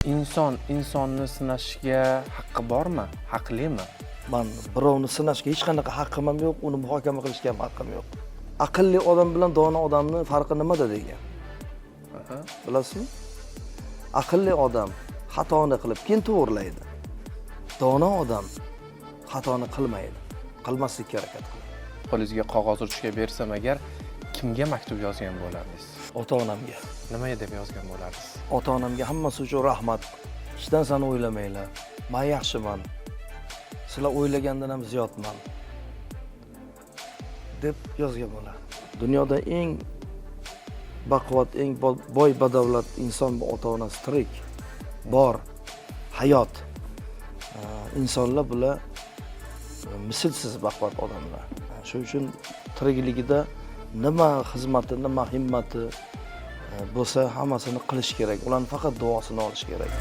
insonni sinashga haqqi bormi? Haqlimi? Men birovni sinashga hech qanaqa haqqim ham yo'q, uni muhokama qilishga ham haqqim yo'q. Aqlli odam bilan dono odamning farqi nimada degan? Bilasizmi? Aqlli odam xatoni qilib keyin to'g'rilaydi. Dono odam xatoni qilmaydi. Qilmaslikka harakat qiladi. Qo'lingizga qog'oz ruchka bersam agar kimga maktub yozgan bo'lardingiz? Ota-onamga. Nima deb yozgan bo'lardingiz? Ota-onamga hammasi uchun rahmat. Hech narsani o'ylamanglar. Men yaxshiman. Sizlar o'ylagandan ham ziyodman deb yozgan bo'lardim. Dunyoda eng baquvvat, eng boy badavlat inson bu ota-onasi tirik, bor, hayot. İnsanlar bular mislsiz baquvvat odamlar. Shuning uchun tirikligida nima xizmati, nima himmati bo'lsa hammasini qilish kerak. Ularning faqat duosini olish kerak.